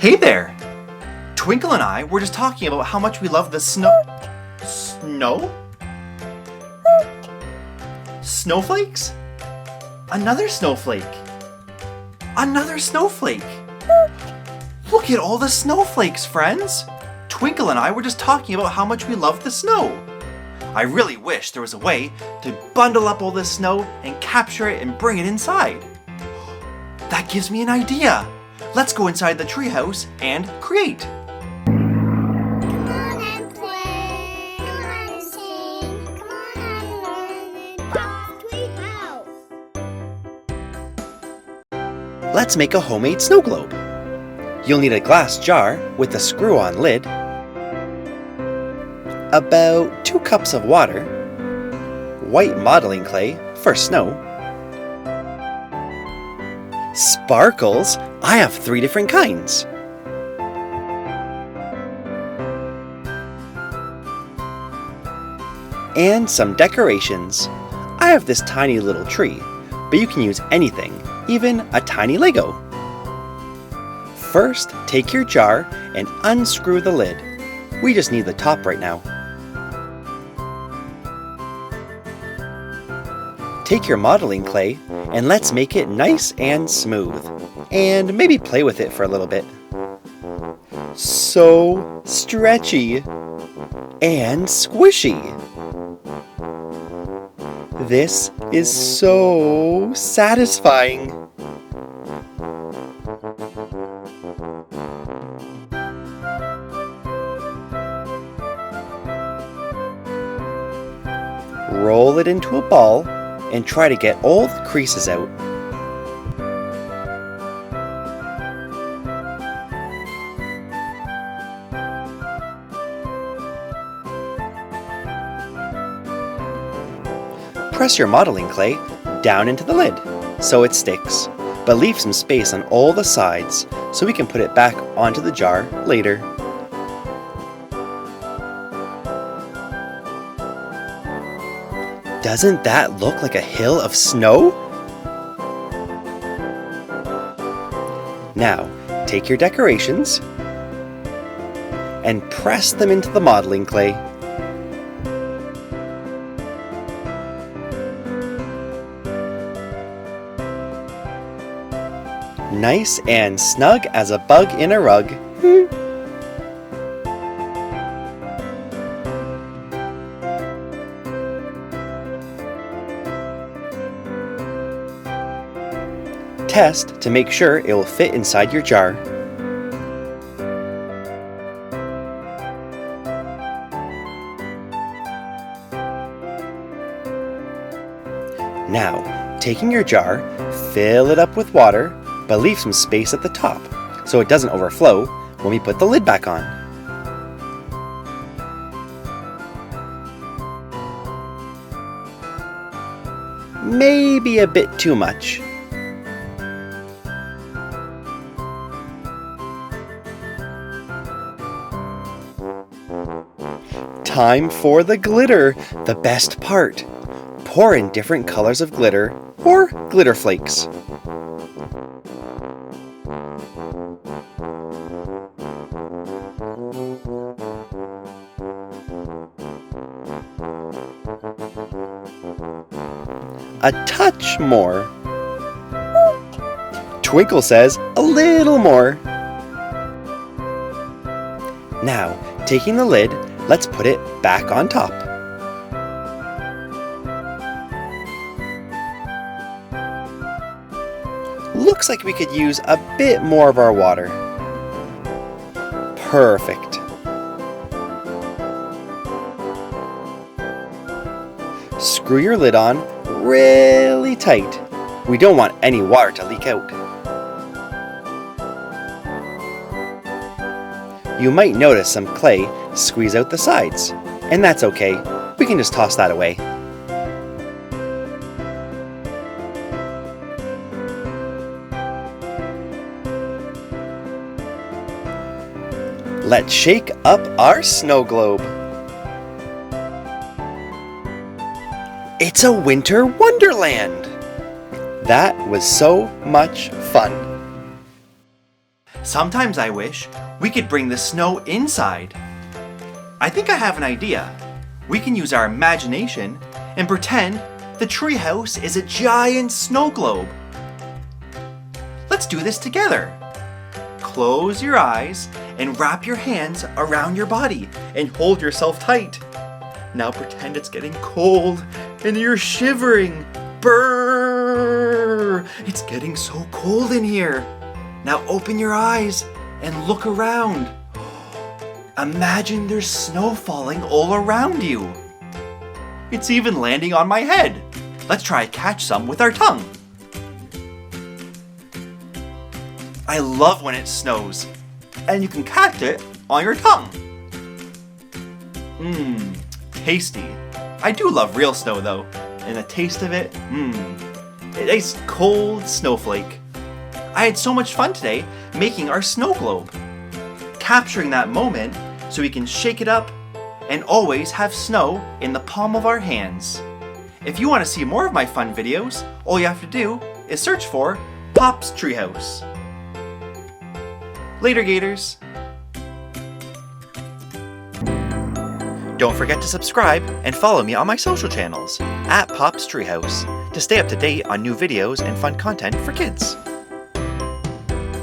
Hey there! Twinkle and I were just talking about how much we love the snow... Snow? Snowflakes? Another snowflake! Another snowflake! Look at all the snowflakes, friends! Twinkle and I were just talking about how much we love the snow. I really wish there was a way to bundle up all this snow and capture it and bring it inside. That gives me an idea! Let's go inside the treehouse and create! Come on and play, come on and sing, come on and learn in Popz Treehouse. Let's make a homemade snow globe. You'll need a glass jar with a screw-on lid, about 2 cups of water, white modeling clay for snow, sparkles. I have 3 different kinds. And some decorations. I have this tiny little tree, but you can use anything, even a tiny Lego. First, take your jar and unscrew the lid. We just need the top right now. Take your modeling clay and let's make it nice and smooth. And maybe play with it for a little bit. So stretchy and squishy. This is so satisfying. Roll it into a ball and try to get all the creases out. Press your modeling clay down into the lid so it sticks, but leave some space on all the sides so we can put it back onto the jar later. Doesn't that look like a hill of snow? Now, take your decorations and press them into the modeling clay. Nice and snug as a bug in a rug. Test to make sure it will fit inside your jar. Now, taking your jar, fill it up with water, but leave some space at the top so it doesn't overflow when we put the lid back on. Maybe a bit too much. Time for the glitter, the best part. Pour in different colors of glitter or glitter flakes. A touch more. Twinkle says a little more. Now, taking the lid, let's put it back on top. Looks like we could use a bit more of our water. Perfect. Screw your lid on really tight. We don't want any water to leak out. You might notice some clay squeeze out the sides, and that's okay. We can just toss that away. Let's shake up our snow globe. It's a winter wonderland! That was so much fun. Sometimes I wish we could bring the snow inside. I think I have an idea. We can use our imagination and pretend the treehouse is a giant snow globe. Let's do this together. Close your eyes and wrap your hands around your body and hold yourself tight. Now pretend it's getting cold and you're shivering. Brrr! It's getting so cold in here. Now open your eyes and look around. Imagine there's snow falling all around you. It's even landing on my head. Let's try to catch some with our tongue. I love when it snows, and you can catch it on your tongue. Mmm, tasty. I do love real snow though, and the taste of it, it's cold snowflake. I had so much fun today making our snow globe, capturing that moment so we can shake it up and always have snow in the palm of our hands. If you want to see more of my fun videos, all you have to do is search for Popz Treehouse. Later, Gators. Don't forget to subscribe and follow me on my social channels at Popz Treehouse to stay up to date on new videos and fun content for kids.